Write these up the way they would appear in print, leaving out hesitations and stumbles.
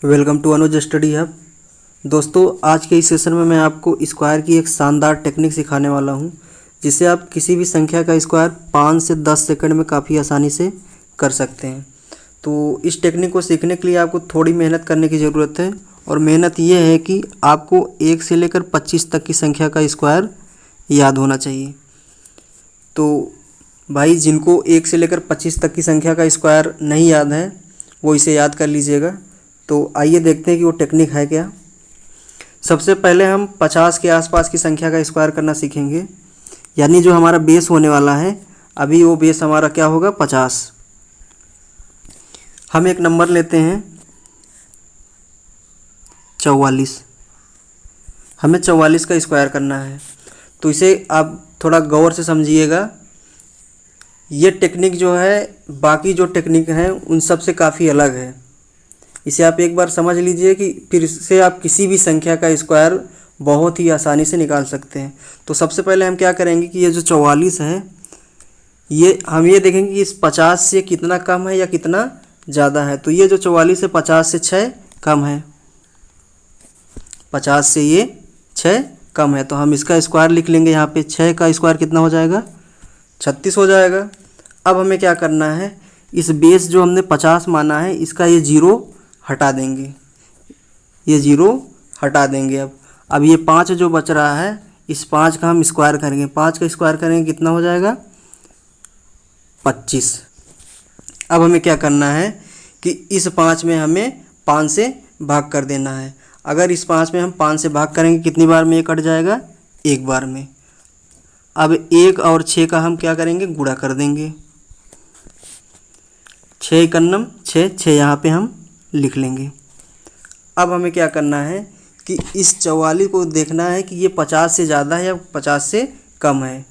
Welcome to Anuj study hub. दोस्तों, आज के इस सेशन में मैं आपको स्क्वायर की एक शानदार टेक्निक सिखाने वाला हूं, जिससे आप किसी भी संख्या का स्क्वायर 5 से 10 सेकंड में काफ़ी आसानी से कर सकते हैं। तो इस टेक्निक को सीखने के लिए आपको थोड़ी मेहनत करने की ज़रूरत है, और मेहनत ये है कि आपको 1 से लेकर 25 तक की संख्या का स्क्वायर याद होना चाहिए। तो भाई, जिनको 1 से लेकर 25 तक की संख्या का स्क्वायर नहीं याद है वो इसे याद कर लीजिएगा। तो आइए देखते हैं कि वो टेक्निक है क्या। सबसे पहले हम 50 के आसपास की संख्या का स्क्वायर करना सीखेंगे, यानी जो हमारा बेस होने वाला है, अभी वो बेस हमारा क्या होगा, 50। हम एक नंबर लेते हैं 44। हमें 44 का स्क्वायर करना है। तो इसे आप थोड़ा गौर से समझिएगा। ये टेक्निक जो है बाकी जो टेक्निक हैं उन सब से काफ़ी अलग है। इसे आप एक बार समझ लीजिए कि फिर इससे आप किसी भी संख्या का स्क्वायर बहुत ही आसानी से निकाल सकते हैं। तो सबसे पहले हम क्या करेंगे कि ये जो 44 है, ये हम ये देखेंगे कि इस 50 से कितना कम है या कितना ज़्यादा है। तो ये जो 44 है 50 से 6 कम है, 50 से ये 6 कम है। तो हम इसका स्क्वायर लिख लेंगे। यहाँ पे 6 का स्क्वायर कितना हो जाएगा, 36 हो जाएगा। अब हमें क्या करना है, इस बेस जो हमने 50 माना है इसका ये 0 हटा देंगे, ये 0 हटा देंगे। अब ये 5 जो बच रहा है, इस 5 का हम स्क्वायर करेंगे। 5 का स्क्वायर करेंगे कितना हो जाएगा, 25। अब हमें क्या करना है कि इस 5 में हमें 5 से भाग कर देना है। अगर इस 5 में हम 5 से भाग करेंगे कितनी बार में ये कट जाएगा, एक बार में। अब 1 और 6 का हम क्या करेंगे, गुणा कर देंगे। 6 एकन्नम 6, 6 यहाँ पे हम लिख लेंगे। अब हमें क्या करना है कि इस 44 को देखना है कि ये 50 से ज़्यादा है या 50 से कम है।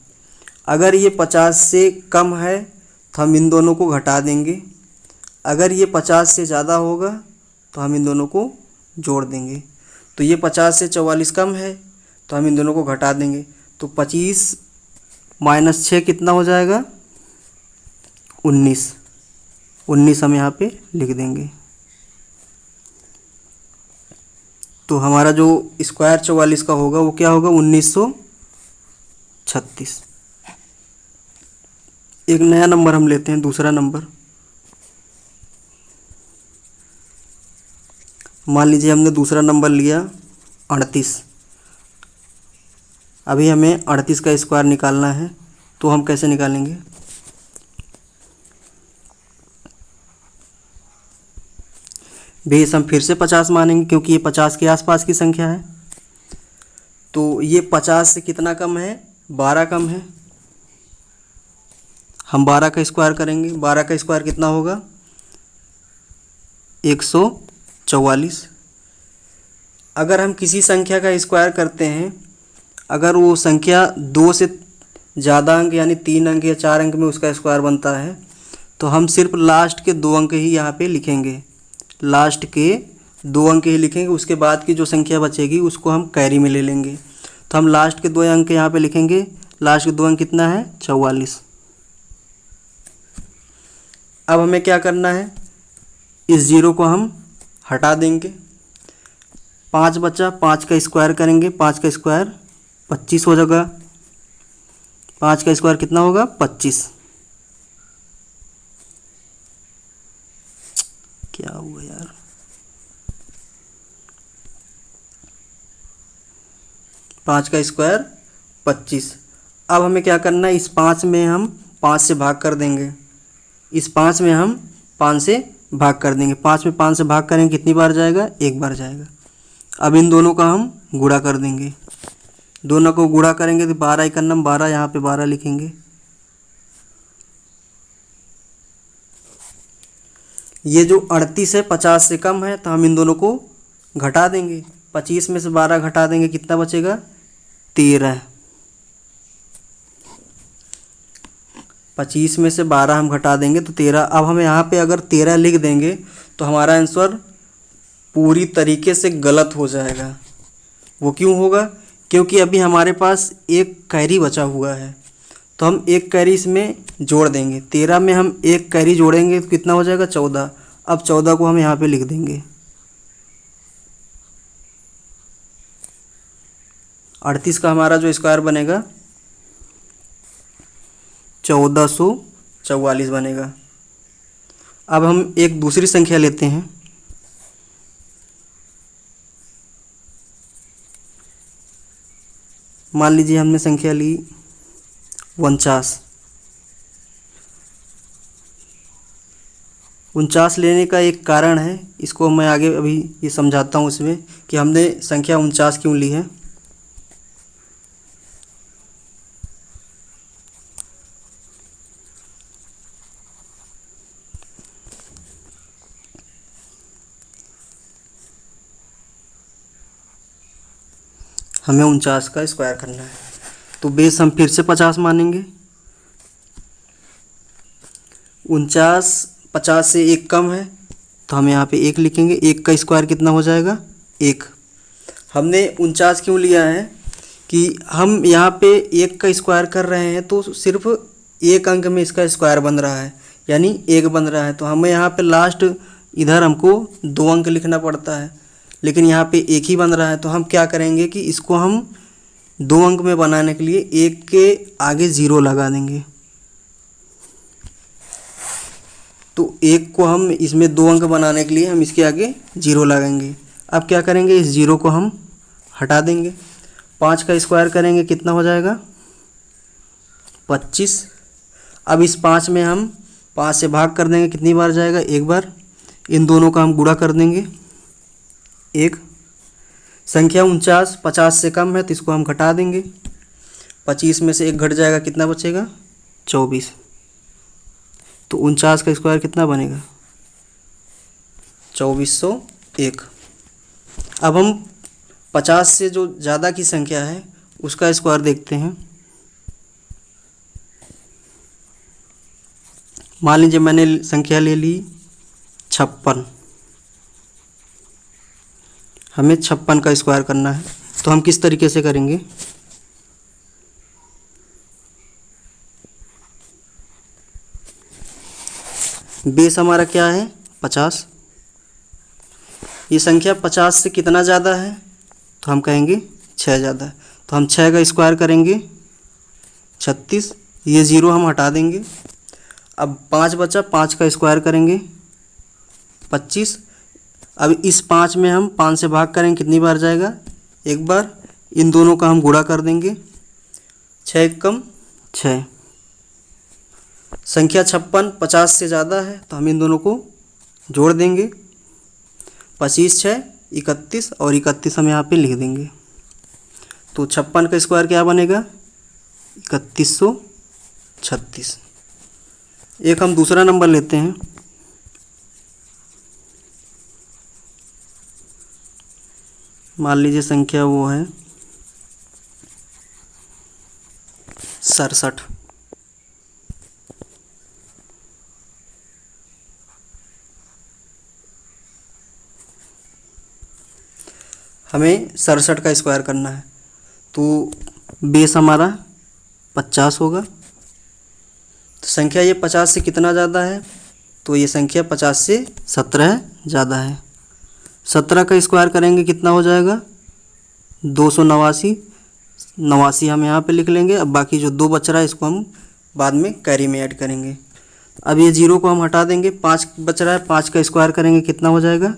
अगर ये 50 से कम है तो हम इन दोनों को घटा देंगे। अगर ये 50 से ज़्यादा होगा तो हम इन दोनों को जोड़ देंगे। तो ये 50 से 44 कम है तो हम इन दोनों को घटा देंगे। तो 25 माइनस 6 कितना हो जाएगा, 19। 19 हम यहाँ पे लिख देंगे। तो हमारा जो स्क्वायर 44 का होगा वो क्या होगा, 1936। एक नया नंबर हम लेते हैं, दूसरा नंबर। मान लीजिए हमने दूसरा नंबर लिया 38। अभी हमें 38 का स्क्वायर निकालना है। तो हम कैसे निकालेंगे, बेस हम फिर से 50 मानेंगे क्योंकि ये 50 के आसपास की संख्या है। तो ये 50 से कितना कम है, 12 कम है। हम 12 का स्क्वायर करेंगे। 12 का स्क्वायर कितना होगा, 144। अगर हम किसी संख्या का स्क्वायर करते हैं, अगर वो संख्या 2 से ज़्यादा अंक यानी 3 अंक या 4 अंक में उसका स्क्वायर बनता है, तो हम सिर्फ लास्ट के 2 अंक ही यहाँ पे लिखेंगे। लास्ट के 2 अंक ही लिखेंगे। उसके बाद की जो संख्या बचेगी उसको हम कैरी में ले लेंगे। तो हम लास्ट के 2 अंक यहाँ पे लिखेंगे। लास्ट के 2 अंक कितना है, 44। अब हमें क्या करना है, इस 0 को हम हटा देंगे। 5 बचा, 5 का स्क्वायर करेंगे। 5 का स्क्वायर 25 हो जाएगा। 5 का स्क्वायर कितना होगा, 25। क्या हुआ यार, 5 का स्क्वायर 25। अब हमें क्या करना है, इस 5 में हम 5 से भाग कर देंगे। इस 5 में हम 5 से भाग कर देंगे। 5 में 5 से भाग करेंगे कितनी बार जाएगा, एक बार जाएगा। अब इन दोनों का हम गुणा कर देंगे। दोनों को गुणा करेंगे तो 12 एकन्नम 12, यहाँ पे 12 लिखेंगे। ये जो 38 है 50 से कम है, तो हम इन दोनों को घटा देंगे। 25 में से 12 घटा देंगे, कितना बचेगा, 13। 25 में से 12 हम घटा देंगे तो 13। अब हम यहाँ पे अगर 13 लिख देंगे तो हमारा आंसर पूरी तरीके से गलत हो जाएगा। वो क्यों होगा, क्योंकि अभी हमारे पास एक कैरी बचा हुआ है। तो हम एक कैरी इसमें जोड़ देंगे। 13 में हम एक कैरी जोड़ेंगे तो कितना हो जाएगा, 14। अब 14 को हम यहाँ पे लिख देंगे। 38 का हमारा जो स्क्वायर बनेगा 1444 बनेगा। अब हम एक दूसरी संख्या लेते हैं। मान लीजिए हमने संख्या ली 49। 49 लेने का एक कारण है, इसको मैं आगे अभी ये समझाता हूँ इसमें कि हमने संख्या 49 क्यों ली है। हमें 49 का स्क्वायर करना है, तो बेस हम फिर से 50 मानेंगे। 49 50 से एक कम है, तो हम यहाँ पे एक लिखेंगे। एक का स्क्वायर कितना हो जाएगा? एक। हमने 49 क्यों लिया है कि हम यहाँ पे एक का स्क्वायर कर रहे हैं, तो सिर्फ एक अंक में इसका स्क्वायर बन रहा है, यानी एक बन रहा है। तो हमें यहाँ पे लास्ट इधर हमको 2 अंक लिखना पड़ता है, लेकिन यहाँ पे एक ही बन रहा है। तो हम क्या करेंगे कि इसको हम 2 अंक में बनाने के लिए एक के आगे 0 लगा देंगे। तो एक को हम इसमें 2 अंक बनाने के लिए हम इसके आगे 0 लगाएंगे। अब क्या करेंगे, इस 0 को हम हटा देंगे। 5 का स्क्वायर करेंगे, कितना हो जाएगा? 25। अब इस 5 में हम 5 से भाग कर देंगे, कितनी बार जाएगा? एक बार। इन दोनों का हम गुणा कर देंगे, 1। संख्या 49 50 से कम है, तो इसको हम घटा देंगे। 25 में से 1 घट जाएगा, कितना बचेगा? 24। तो 49 का स्क्वायर कितना बनेगा? 2401। अब हम 50 से जो ज़्यादा की संख्या है उसका स्क्वायर देखते हैं। मान लीजिए मैंने संख्या ले ली 56। हमें 56 का स्क्वायर करना है, तो हम किस तरीके से करेंगे? बेस हमारा क्या है? 50। ये संख्या 50 से कितना ज़्यादा है? तो हम कहेंगे 6 ज़्यादा है। तो हम 6 का स्क्वायर करेंगे 36। ये 0 हम हटा देंगे। अब 5 बचा, 5 का स्क्वायर करेंगे 25। अब इस 5 में हम 5 से भाग करेंगे, कितनी बार जाएगा? एक बार। इन दोनों का हम गुणा कर देंगे, 6 एकम 6। संख्या 56 50 से ज़्यादा है, तो हम इन दोनों को जोड़ देंगे। 25 6 31, और 31 हम यहाँ पे लिख देंगे। तो 56 का स्क्वायर क्या बनेगा? 3136। एक हम दूसरा नंबर लेते हैं। मान लीजिए संख्या वो है 67। हमें 67 का स्क्वायर करना है, तो बेस हमारा 50 होगा। तो संख्या ये 50 से कितना ज़्यादा है? तो ये संख्या 50 से 17 ज़्यादा है। 17 का स्क्वायर करेंगे, कितना हो जाएगा? 289। 89 हम यहाँ पे लिख लेंगे। अब बाकी जो 2 बच रहा है इसको हम बाद में कैरी में ऐड करेंगे। अब ये 0 को हम हटा देंगे, 5 बच रहा है। 5 का स्क्वायर करेंगे, कितना हो जाएगा?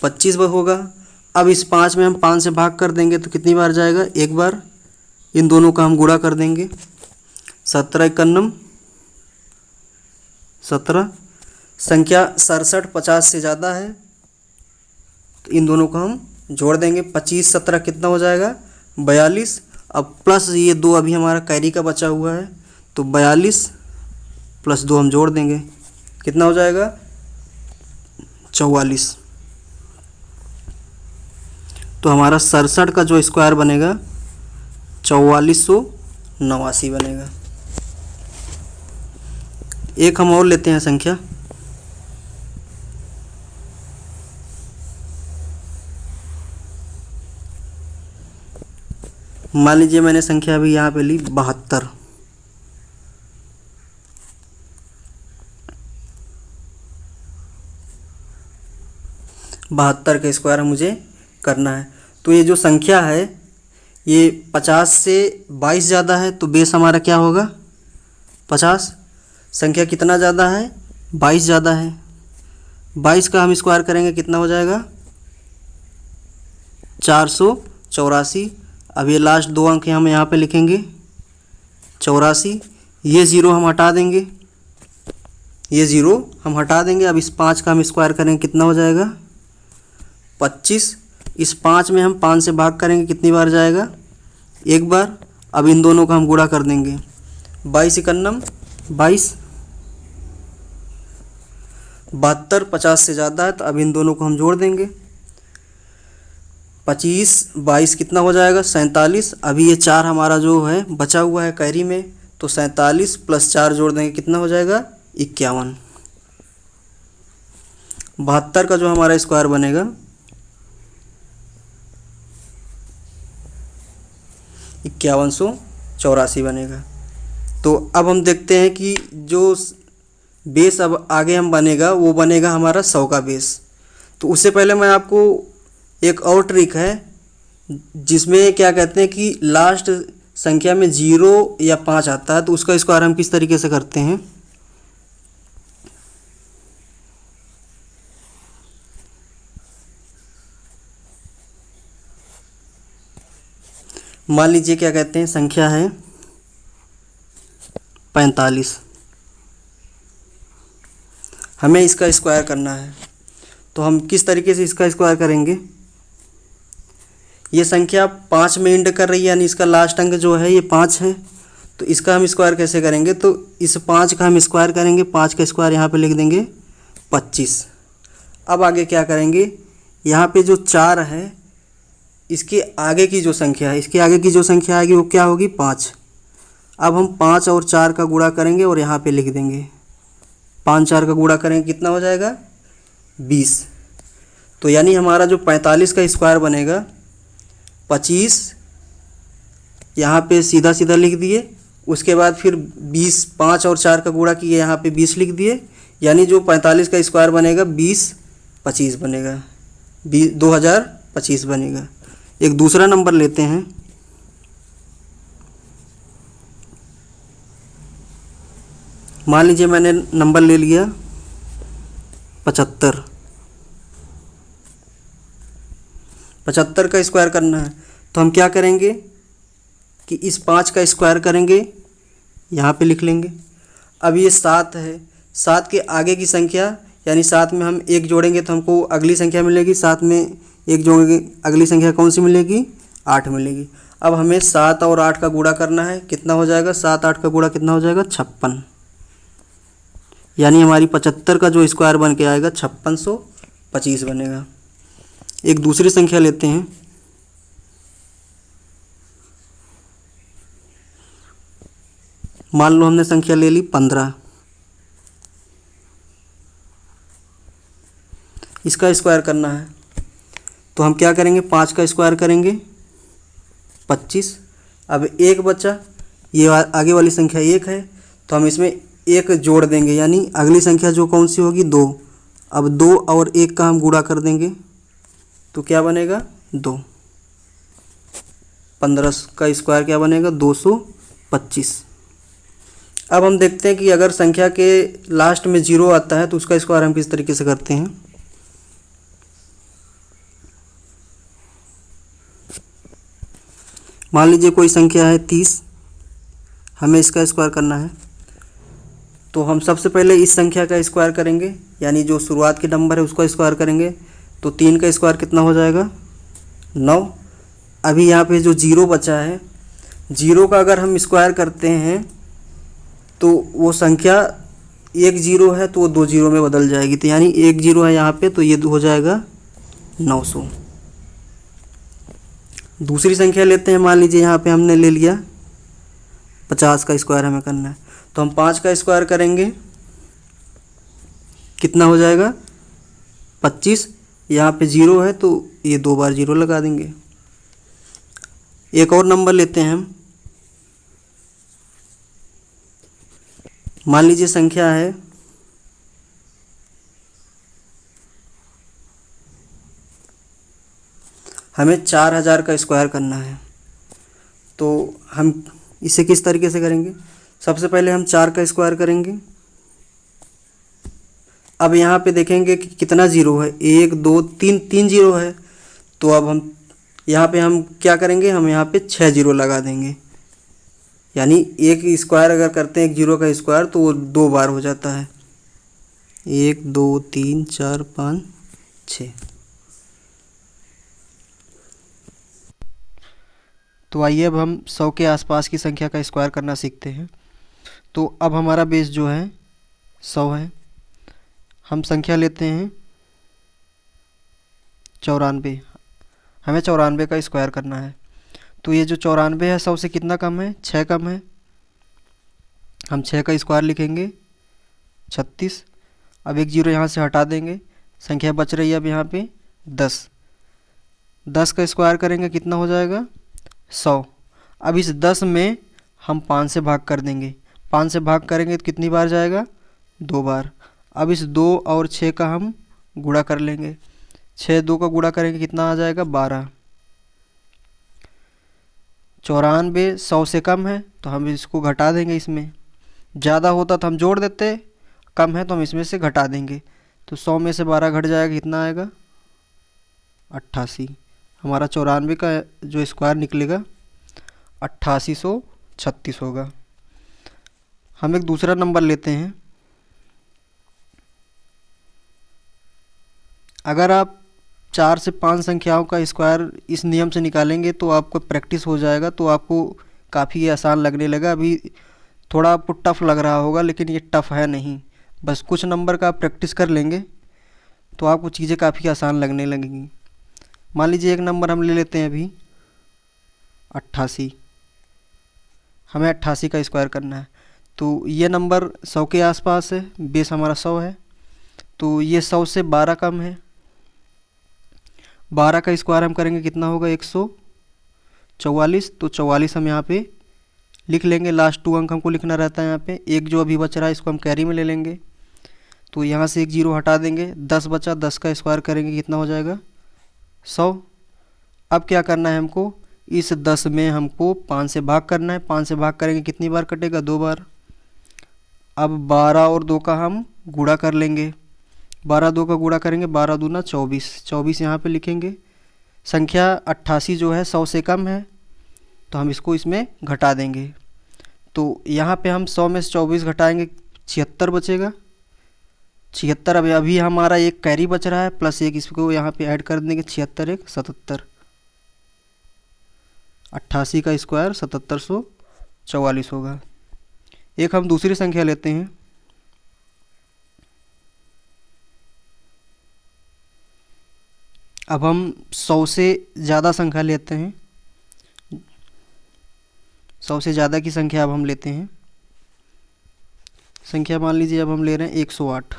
25 होगा। अब इस 5 में हम 5 से भाग कर देंगे, तो कितनी बार जाएगा? एक बार। इन दोनों का हम गुणा कर देंगे, 17 51 17। संख्या 67 50 से ज़्यादा है, तो इन दोनों को हम जोड़ देंगे। 25 17 कितना हो जाएगा? 42। अब प्लस ये 2 अभी हमारा कैरी का बचा हुआ है, तो 42 + 2 हम जोड़ देंगे, कितना हो जाएगा? 44। तो हमारा 67 का जो स्क्वायर बनेगा 4489 बनेगा। एक हम और लेते हैं संख्या। मान लीजिए मैंने संख्या अभी यहाँ पे ली 72। बहत्तर का स्क्वायर मुझे करना है। तो ये जो संख्या है ये 50 से 22 ज़्यादा है तो बेस हमारा क्या होगा 50। संख्या कितना ज़्यादा है 22 ज़्यादा है। 22 का हम स्क्वायर करेंगे कितना हो जाएगा 484। अब ये लास्ट दो अंक हम यहाँ पे लिखेंगे 84। ये ज़ीरो हम हटा देंगे, ये ज़ीरो हम हटा देंगे। अब इस 5 का हम स्क्वायर करेंगे कितना हो जाएगा 25। इस 5 में हम 5 से भाग करेंगे कितनी बार जाएगा एक बार। अब इन दोनों का हम गुणा कर देंगे 22 इकन्नम 22। 72 50 से ज़्यादा है तो अब इन दोनों को हम जोड़ देंगे 25 22 कितना हो जाएगा 47। अभी ये 4 हमारा जो है बचा हुआ है कैरी में, तो 47 + 4 जोड़ देंगे कितना हो जाएगा 51। 72 का जो हमारा स्क्वायर बनेगा 5184 बनेगा। तो अब हम देखते हैं कि जो बेस अब आगे हम बनेगा वो बनेगा हमारा 100 का बेस। तो उससे पहले मैं आपको एक और ट्रिक है जिसमें क्या कहते हैं कि लास्ट संख्या में 0 या 5 आता है, तो उसका स्क्वायर हम किस तरीके से करते हैं। मान लीजिए क्या कहते हैं संख्या है 45, हमें इसका स्क्वायर करना है। तो हम किस तरीके से इसका स्क्वायर करेंगे, ये संख्या 5 में एंड कर रही है यानी इसका लास्ट अंक जो है ये 5 है, तो इसका हम स्क्वायर कैसे करेंगे। तो इस 5 का हम स्क्वायर करेंगे, 5 का स्क्वायर यहाँ पे लिख देंगे 25। अब आगे क्या करेंगे, यहाँ पे जो 4 है इसके आगे की जो संख्या है, इसके आगे की जो संख्या आएगी वो क्या होगी 5। अब हम 5 और 4 का गुणा करेंगे और यहाँ पे लिख देंगे 5 4 का गुणा करेंगे कितना हो जाएगा 20। तो यानी हमारा जो 45 का स्क्वायर बनेगा 25 यहाँ पे सीधा सीधा लिख दिए, उसके बाद फिर 20 5 और 4 का गुणा किए यहाँ पे 20 लिख दिए, यानी जो 45 का स्क्वायर बनेगा 20 25 बनेगा, 2025 बनेगा। एक दूसरा नंबर लेते हैं, मान लीजिए मैंने नंबर ले लिया 75। 75 का स्क्वायर करना है तो हम क्या करेंगे कि इस 5 का स्क्वायर करेंगे, यहाँ पे लिख लेंगे। अब ये 7 है, 7 के आगे की संख्या यानी 7 में हम 1 जोड़ेंगे तो हमको अगली संख्या मिलेगी, 7 में 1 जोड़ेंगे अगली संख्या कौन सी मिलेगी 8 मिलेगी। अब हमें 7 और 8 का गुणा करना है, कितना हो जाएगा 7 8 का गुणा कितना हो जाएगा 56, यानी हमारी 75 का जो स्क्वायर बन के आएगा 5625 बनेगा। एक दूसरी संख्या लेते हैं, मान लो हमने संख्या ले ली 15, इसका स्क्वायर करना है तो हम क्या करेंगे 5 का स्क्वायर करेंगे 25। अब 1 बचा, ये आगे वाली संख्या 1 है तो हम इसमें 1 जोड़ देंगे, यानी अगली संख्या जो कौन सी होगी 2। अब 2 और 1 का हम गुणा कर देंगे तो क्या बनेगा 2। 15 का स्क्वायर क्या बनेगा 225। अब हम देखते हैं कि अगर संख्या के लास्ट में 0 आता है तो उसका स्क्वायर हम किस तरीके से करते हैं। मान लीजिए कोई संख्या है 30, हमें इसका स्क्वायर करना है तो हम सबसे पहले इस संख्या का स्क्वायर करेंगे, यानी जो शुरुआत के नंबर है उसका स्क्वायर करेंगे। तो 3 का स्क्वायर कितना हो जाएगा 9। अभी यहाँ पे जो 0 बचा है, 0 का अगर हम स्क्वायर करते हैं तो वो संख्या 1 0 है तो वो 2 0 में बदल जाएगी, तो यानी 1 0 है यहाँ पे तो ये हो जाएगा 900। दूसरी संख्या लेते हैं, मान लीजिए यहाँ पे हमने ले लिया 50 का स्क्वायर हमें करना है तो हम 5 का स्क्वायर करेंगे कितना हो जाएगा 25। यहाँ पे 0 है तो ये 2 बार 0 लगा देंगे। एक और नंबर लेते हैं हम, मान लीजिए संख्या है हमें 4000 का स्क्वायर करना है तो हम इसे किस तरीके से करेंगे, सबसे पहले हम 4 का स्क्वायर करेंगे। अब यहाँ पे देखेंगे कि कितना जीरो है, 1 2 3, 3 जीरो है। तो अब हम यहाँ पे हम क्या करेंगे, हम यहाँ पे 6 जीरो लगा देंगे। यानी एक स्क्वायर अगर करते हैं एक जीरो का स्क्वायर तो वो 2 बार हो जाता है, 1 2 3 4 5 6। तो आइए अब हम 100 के आसपास की संख्या का स्क्वायर करना सीखते हैं। तो अब हमारा बेस जो है 100 है। हम संख्या लेते हैं 94। हमें 94 का स्क्वायर करना है। तो ये जो 94 है 100 से कितना कम है, 6 कम है। हम 6 का स्क्वायर लिखेंगे 36। अब एक जीरो यहाँ से हटा देंगे, संख्या बच रही है अब यहाँ पे 10। 10 का स्क्वायर करेंगे कितना हो जाएगा, 100। अब इस 10 में हम 5 से भाग कर देंगे। 5 से भाग करेंगे तो कितनी बार जाएगा, 2 बार। अब इस 2 और 6 का हम गुणा कर लेंगे। 6 2 का गुणा करेंगे कितना आ जाएगा, 12। 94 100 से कम है तो हम इसको घटा देंगे। इसमें ज़्यादा होता तो हम जोड़ देते, कम है तो हम इसमें से घटा देंगे। तो 100 में से 12 घट जाएगा, कितना आएगा, 88। हमारा 94 का जो स्क्वायर निकलेगा 8836 होगा। हम एक दूसरा नंबर लेते हैं। अगर आप 4 से 5 संख्याओं का स्क्वायर इस नियम से निकालेंगे तो आपको प्रैक्टिस हो जाएगा, तो आपको काफ़ी आसान लगने लगा। अभी थोड़ा आपको टफ़ लग रहा होगा, लेकिन ये टफ़ है नहीं। बस कुछ नंबर का आप प्रैक्टिस कर लेंगे तो आपको चीज़ें काफ़ी आसान लगने लगेंगी। मान लीजिए एक नंबर हम ले लेते हैं अभी 88। हमें 88 का स्क्वायर करना है। तो ये नंबर 100 के आसपास है, बेस हमारा 100 है। तो ये 100 से 12 कम है। 12 का स्क्वायर हम करेंगे कितना होगा, 144। तो 44 हम यहाँ पे लिख लेंगे। लास्ट 2 अंक हमको लिखना रहता है यहाँ पे। एक जो अभी बच रहा है इसको हम कैरी में ले लेंगे। तो यहाँ से एक जीरो हटा देंगे, 10 बचा। 10 का स्क्वायर करेंगे कितना हो जाएगा, 100। अब क्या करना है हमको, इस 10 में हमको 5 से भाग करना है। 5 से भाग करेंगे कितनी बार कटेगा, 2 बार। अब 12 और 2 का हम गुणा कर लेंगे। 12 2 का गुणा करेंगे, 12 दूना 24। 24 यहाँ पे लिखेंगे। संख्या 88 जो है 100 से कम है तो हम इसको इसमें घटा देंगे। तो यहाँ पे हम 100 में से 24 घटाएंगे, 76 बचेगा। 76 अभी हमारा एक कैरी बच रहा है, प्लस एक इसको यहाँ पे ऐड कर देंगे। 76 1 77। 88 का स्क्वायर 7744 होगा। एक हम दूसरी संख्या लेते हैं। अब हम 100 से ज़्यादा संख्या लेते हैं। 100 से ज़्यादा की संख्या अब हम लेते हैं। संख्या मान लीजिए अब हम ले रहे हैं 108।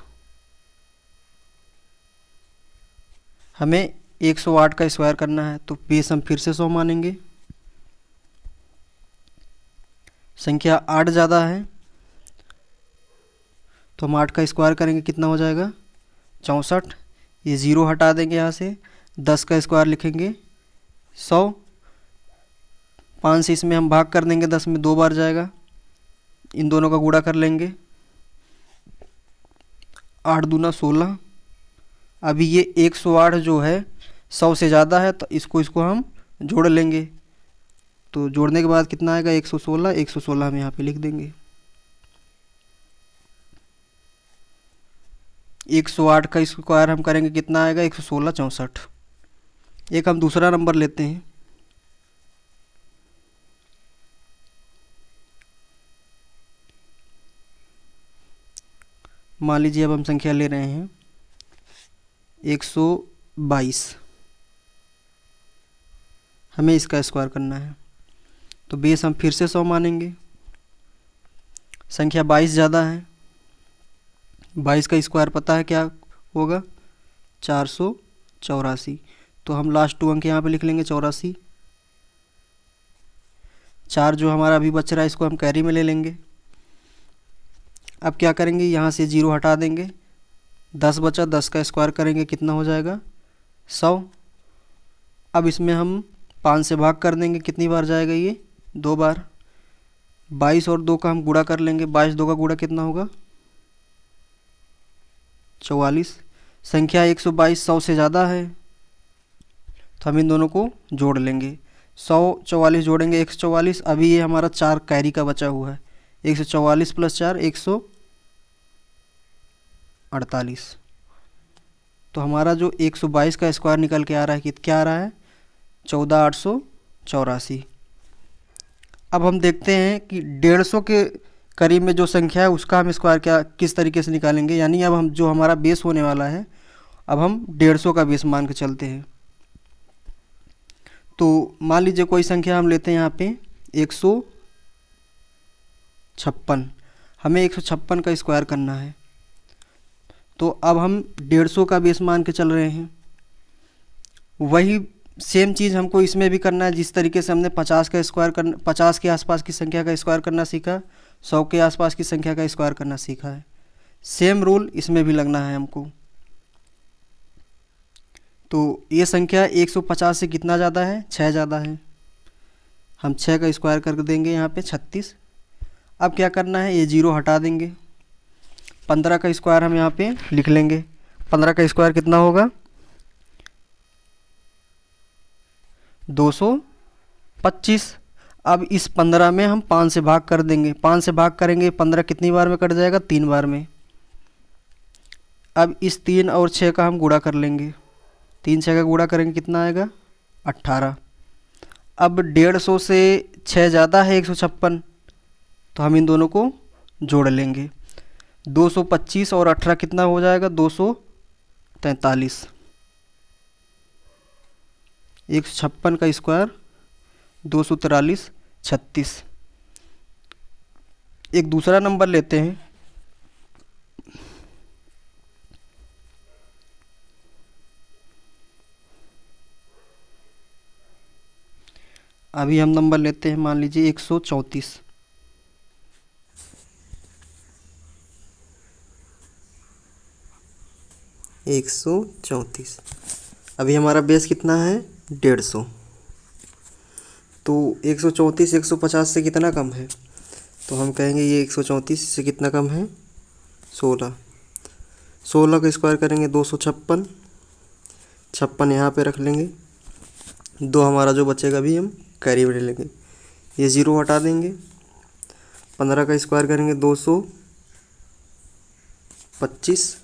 हमें 108 का स्क्वायर करना है। तो बेस हम फिर से 100 मानेंगे। संख्या 8 ज़्यादा है तो हम 8 का स्क्वायर करेंगे कितना हो जाएगा, 64। ये ज़ीरो हटा देंगे यहाँ से। 10 का स्क्वायर लिखेंगे 100। 5 से इसमें हम भाग कर देंगे, 10 में 2 बार जाएगा। इन दोनों का गुणा कर लेंगे, 8 दूना 16। अभी ये 108 जो है 100 से ज़्यादा है तो इसको हम जोड़ लेंगे। तो जोड़ने के बाद कितना आएगा, 116। 116 हम यहाँ पे लिख देंगे। 108 का स्क्वायर हम करेंगे कितना आएगा, 116 64। एक हम दूसरा नंबर लेते हैं। मान लीजिए अब हम संख्या ले रहे हैं 122। हमें इसका स्क्वायर करना है। तो बेस हम फिर से 100 मानेंगे। संख्या 22 ज़्यादा है। 22 का स्क्वायर पता है क्या होगा, 484। तो हम लास्ट 2 अंक यहाँ पे लिख लेंगे 84। 4 जो हमारा अभी बच रहा है इसको हम कैरी में ले लेंगे। अब क्या करेंगे, यहाँ से 0 हटा देंगे। 10 बचा। 10 का स्क्वायर करेंगे कितना हो जाएगा, 100। अब इसमें हम 5 से भाग कर देंगे, कितनी बार जाएगा ये, 2 बार। 22 और 2 का हम गुणा कर लेंगे। 22 2 का गुणा कितना होगा? 44। संख्या 122 100 से ज़्यादा है तो हम इन दोनों को जोड़ लेंगे। 100 44 जोड़ेंगे 144। अभी ये हमारा 4 कैरी का बचा हुआ है। 144 + 4 148। तो हमारा जो 122 का स्क्वायर निकल के आ रहा है कि क्या आ रहा है? 14884। अब हम देखते हैं कि 150 के करीब में जो संख्या है उसका हम स्क्वायर किस तरीके से निकालेंगे। यानी अब हम जो हमारा बेस होने वाला है, अब हम 150 का बेस मान के चलते हैं। तो मान लीजिए कोई संख्या हम लेते हैं यहाँ पे 156। हमें 156 का स्क्वायर करना है। तो अब हम 150 का बेस मान के चल रहे हैं। वही सेम चीज़ हमको इसमें भी करना है। जिस तरीके से हमने 50 का स्क्वायर करना, 50 के आसपास की संख्या का स्क्वायर करना सीखा, 100 के आसपास की संख्या का स्क्वायर करना सीखा है, सेम रूल इसमें भी लगना है हमको। तो ये संख्या 150 से कितना ज़्यादा है? 6 ज़्यादा है। हम 6 का स्क्वायर कर देंगे यहाँ पे 36। अब क्या करना है? ये 0 हटा देंगे। 15 का स्क्वायर हम यहाँ पे लिख लेंगे। 15 का स्क्वायर कितना होगा? 225। अब इस 15 में हम 5 से भाग कर देंगे। 5 से भाग करेंगे 15 कितनी बार में कट जाएगा? 3 बार में। अब इस 3 और 6 का हम गुणा कर लेंगे। 3 6 का गुणा करेंगे कितना आएगा? 18। अब 150 से 6 ज़्यादा है 156, तो हम इन दोनों को जोड़ लेंगे। 225 और 18 कितना हो जाएगा? 243। 156 का स्क्वायर 243 36। एक दूसरा नंबर लेते हैं। अभी हम नंबर लेते हैं, मान लीजिए 134। अभी हमारा बेस कितना है? 150। तो 134 150 से कितना कम है? तो हम कहेंगे ये 134 से कितना कम है? 16। 16 का स्क्वायर करेंगे 256। 56 यहाँ पे रख लेंगे। 2 हमारा जो बचेगा भी हम कैरी में ले लेंगे। ये 0 हटा देंगे। 15 का स्क्वायर करेंगे 225।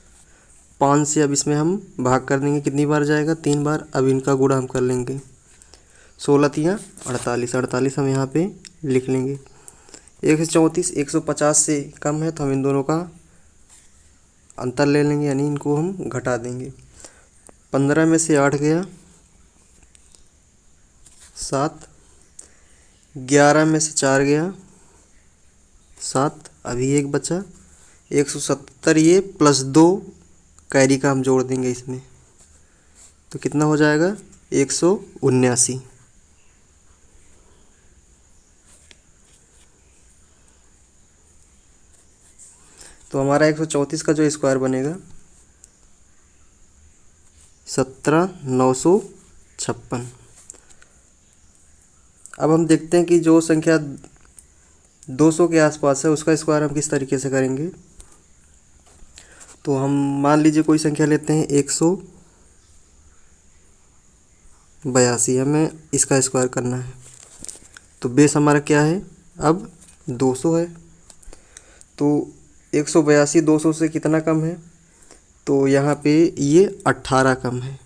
5 से अब इसमें हम भाग कर देंगे। कितनी बार जाएगा? 3 बार। अब इनका गुणा हम कर लेंगे। 16 तिया 48। 48 हम यहाँ पे लिख लेंगे। 134 150 से कम है तो हम इन दोनों का अंतर ले लेंगे, यानी इनको हम घटा देंगे। 15 में से 8 गया 7। 11 में से 4 गया 7। अभी एक बचा 170। ये +2 कैरी का हम जोड़ देंगे इसमें, तो कितना हो जाएगा? 179। तो हमारा 134 का जो स्क्वायर बनेगा 17,956। अब हम देखते हैं कि जो संख्या 200 के आसपास है उसका स्क्वायर हम किस तरीके से करेंगे। तो हम मान लीजिए कोई संख्या लेते हैं 182। हमें इसका स्क्वायर करना है। तो बेस हमारा क्या है? अब 200 है। तो 182 200 से कितना कम है? तो यहाँ पे ये 18 कम है।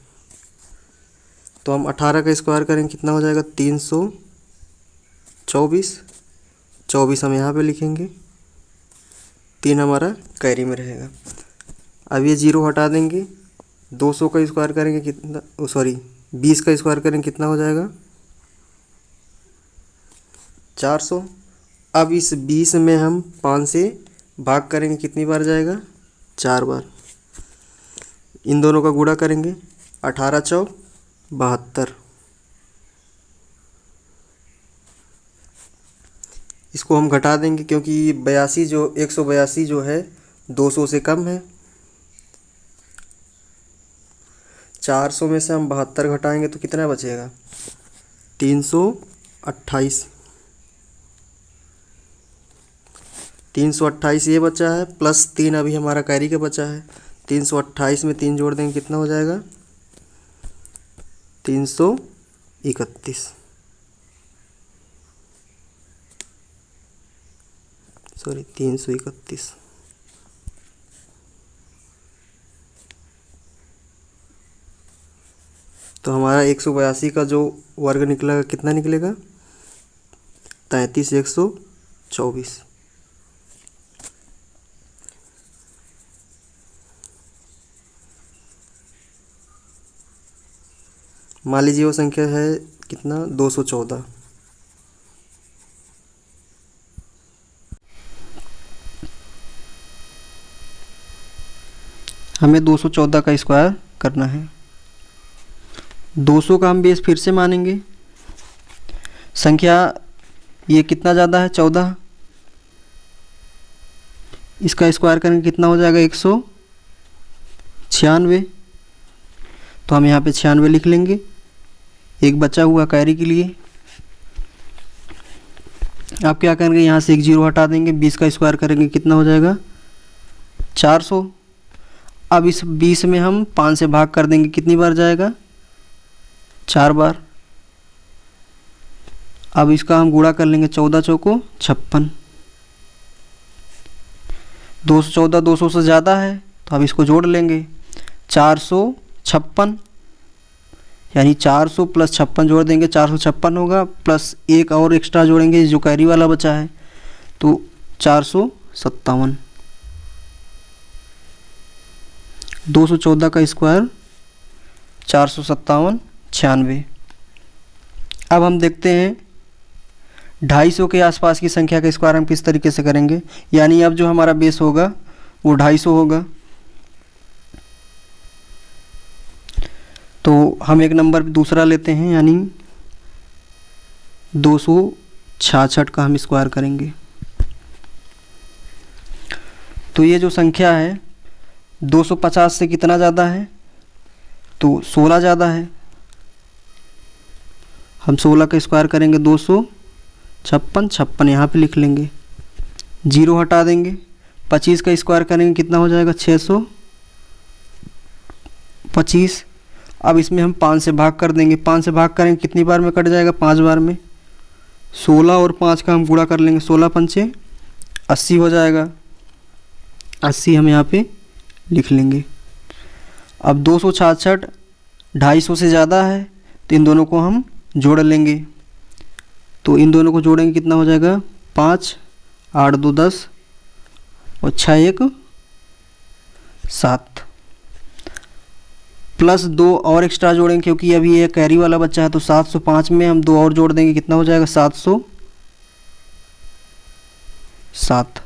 तो हम 18 का स्क्वायर करेंगे कितना हो जाएगा? 324। 24 हम यहाँ पे लिखेंगे। 3 हमारा कैरी में रहेगा। अब ये 0 हटा देंगे। 200 का स्क्वायर करेंगे कितना? 20 का स्क्वायर करेंगे कितना हो जाएगा? 400। अब इस 20 में हम 5 से भाग करेंगे कितनी बार जाएगा? 4 बार। इन दोनों का गुणा करेंगे। 18 चौक 72। इसको हम घटा देंगे क्योंकि 182 जो है 200 से कम है। 400 में से हम 72 घटाएंगे तो कितना बचेगा? 328। 328 ये बचा है, प्लस 3 अभी हमारा कैरी का बचा है। 328 में 3 जोड़ देंगे कितना हो जाएगा? 331। सॉरी 331। तो हमारा 182 का जो वर्ग निकलेगा कितना निकलेगा? 33,124। मान लीजिए वो संख्या है कितना? 214। हमें 214 का स्क्वायर करना है। 200 का हम बेस फिर से मानेंगे। संख्या ये कितना ज़्यादा है? 14। इसका स्क्वायर करेंगे कितना हो जाएगा? 196। तो हम यहाँ पे 96 लिख लेंगे, एक बचा हुआ कैरी के लिए। आप क्या करेंगे? यहाँ से एक जीरो हटा देंगे, 20 का स्क्वायर करेंगे कितना हो जाएगा? 400। अब इस 20 में हम 5 से भाग कर देंगे, कितनी बार जाएगा? 4 बार। अब इसका हम गुणा कर लेंगे, 14 चौको 56। 214 200 से ज़्यादा है तो अब इसको जोड़ लेंगे, 456, यानी 400 प्लस 56 जोड़ देंगे, 456 होगा, प्लस एक और एक्स्ट्रा जोड़ेंगे जो कैरी वाला बचा है, तो 457। 214 का स्क्वायर 457, 96। अब हम देखते हैं 250 के आसपास की संख्या का स्क्वायर हम किस तरीके से करेंगे। यानी अब जो हमारा बेस होगा वो 250 होगा। तो हम एक नंबर दूसरा लेते हैं, यानी 266 का हम स्क्वायर करेंगे। तो ये जो संख्या है 250 से कितना ज़्यादा है? तो 16 ज़्यादा है। हम 16 का स्क्वायर करेंगे, 256, 56 यहाँ पे लिख लेंगे, जीरो हटा देंगे। 25 का स्क्वायर करेंगे कितना हो जाएगा? 625। अब इसमें हम 5 से भाग कर देंगे, 5 से भाग करेंगे कितनी बार में कट जाएगा? 5 बार में। 16 और 5 का हम गुणा कर लेंगे, 16 पंचे 80 हो जाएगा, 80 हम यहाँ पे लिख लेंगे। अब 266 250 से ज़्यादा है तो इन दोनों को हम जोड़ लेंगे। तो इन दोनों को जोड़ेंगे कितना हो जाएगा? 5, 8 2 10 और 6 1 7, प्लस 2 और एक्स्ट्रा जोड़ेंगे क्योंकि अभी ये कैरी वाला बच्चा है, तो 705 में हम 2 और जोड़ देंगे, कितना हो जाएगा? 707।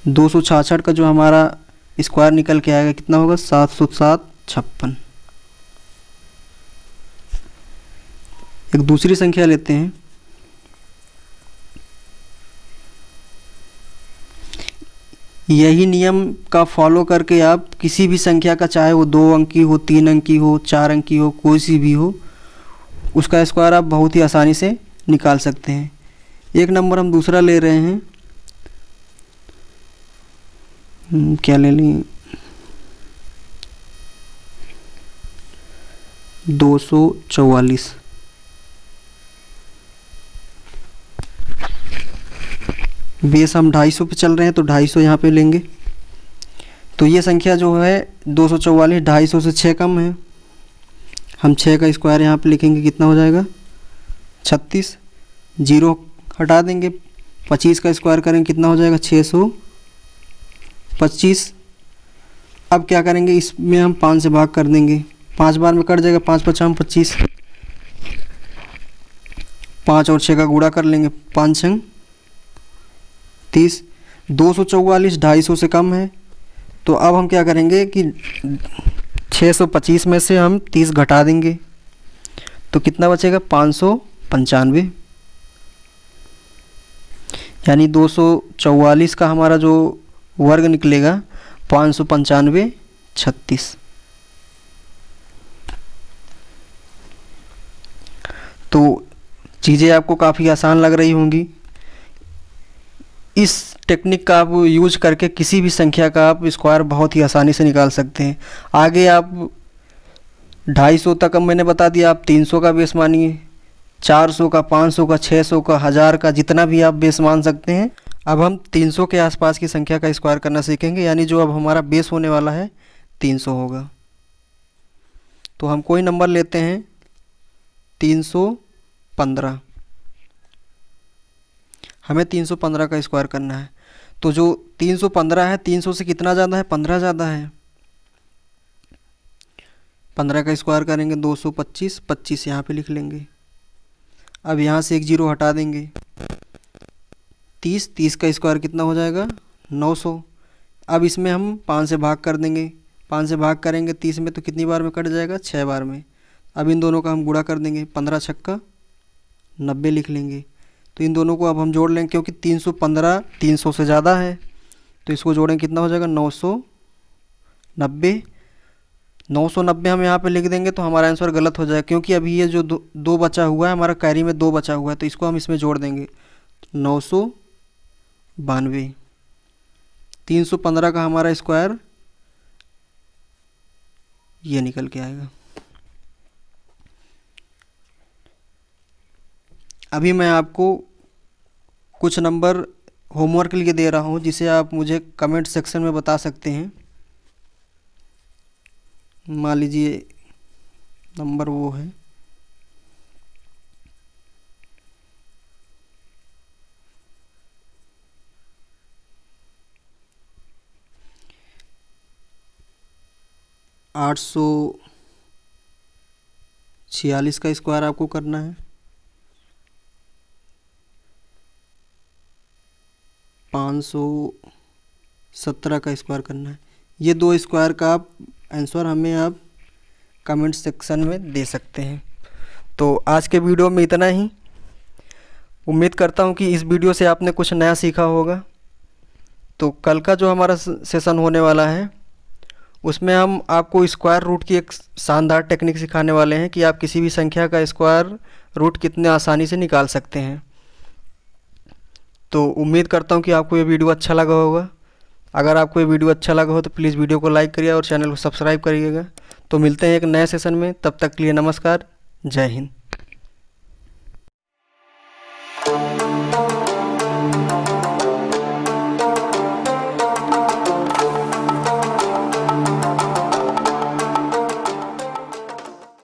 266 का जो हमारा स्क्वायर निकल के आएगा कितना होगा? 707, 56। एक दूसरी संख्या लेते हैं। यही नियम का फॉलो करके आप किसी भी संख्या का, चाहे वो 2 अंक की हो, 3 अंक की हो, 4 अंक की हो, कोई सी भी हो, उसका स्क्वायर आप बहुत ही आसानी से निकाल सकते हैं। एक नंबर हम दूसरा ले रहे हैं, क्या ले लें? 244। बेस हम 250 पे चल रहे हैं तो 250 यहाँ पे लेंगे। तो ये संख्या जो है 244 250 से 6 कम है। हम 6 का स्क्वायर यहाँ पे लिखेंगे, कितना हो जाएगा? 36। जीरो हटा देंगे, 25 का स्क्वायर करेंगे कितना हो जाएगा? 625। अब क्या करेंगे? इसमें हम 5 से भाग कर देंगे, 5 बार में कट जाएगा, 5 5 25, 5 और 6 का गुणा कर लेंगे, 5 6 30। 244 250 से कम है, तो अब हम क्या करेंगे कि 625 में से हम 30 घटा देंगे, तो कितना बचेगा? 595। यानी 244 का हमारा जो वर्ग निकलेगा 595 36। तो चीज़ें आपको काफ़ी आसान लग रही होंगी। इस टेक्निक का आप यूज करके किसी भी संख्या का आप स्क्वायर बहुत ही आसानी से निकाल सकते हैं। आगे आप 250 तक मैंने बता दिया, आप 300 का बेस मानिए, 400 का, 500 का, 600 का, 1000 का, जितना भी आप बेस मान सकते हैं। अब हम 300 के आसपास की संख्या का स्क्वायर करना सीखेंगे, यानी जो अब हमारा बेस होने वाला है 300 होगा। तो हम कोई नंबर लेते हैं 315, हमें 315 का स्क्वायर करना है। तो जो 315 है, 300 से कितना ज़्यादा है? 15 ज़्यादा है। 15 का स्क्वायर करेंगे 225, 25 यहाँ पे लिख लेंगे। अब यहाँ से एक जीरो हटा देंगे, 30, 30 का स्क्वायर कितना हो जाएगा? 900। अब इसमें हम 5 से भाग कर देंगे, 5 से भाग करेंगे 30 में तो कितनी बार में कट जाएगा? 6 बार में। अब इन दोनों का हम गुणा कर देंगे, 15 छक्का 90 लिख लेंगे। तो इन दोनों को अब हम जोड़ लेंगे, क्योंकि 315 300 से ज़्यादा है, तो इसको जोड़ें कितना हो जाएगा? 990। 990 हम यहाँ पे लिख देंगे तो हमारा आंसर गलत हो जाएगा, क्योंकि अभी ये जो दो बचा हुआ है, हमारा कैरी में 2 बचा हुआ है, तो इसको हम इसमें जोड़ देंगे 992। 315 का हमारा स्क्वायर ये निकल के आएगा। अभी मैं आपको कुछ नंबर होमवर्क के लिए दे रहा हूँ, जिसे आप मुझे कमेंट सेक्शन में बता सकते हैं। मान लीजिए नंबर वो है 846 का स्क्वायर आपको करना है। 517 का स्क्वायर करना है। ये 2 स्क्वायर का आप आंसर हमें आप कमेंट सेक्शन में दे सकते हैं। तो आज के वीडियो में इतना ही। उम्मीद करता हूँ कि इस वीडियो से आपने कुछ नया सीखा होगा। तो कल का जो हमारा सेशन होने वाला है, उसमें हम आपको स्क्वायर रूट की एक शानदार टेक्निक सिखाने वाले हैं कि आप किसी भी संख्या का स्क्वायर रूट कितने आसानी से निकाल सकते हैं। तो उम्मीद करता हूँ कि आपको ये वीडियो अच्छा लगा होगा। अगर आपको ये वीडियो अच्छा लगा हो तो प्लीज़ वीडियो को लाइक करिए और चैनल को सब्सक्राइब करिएगा। तो मिलते हैं एक नए सेशन में, तब तक के लिए नमस्कार, जय हिंद।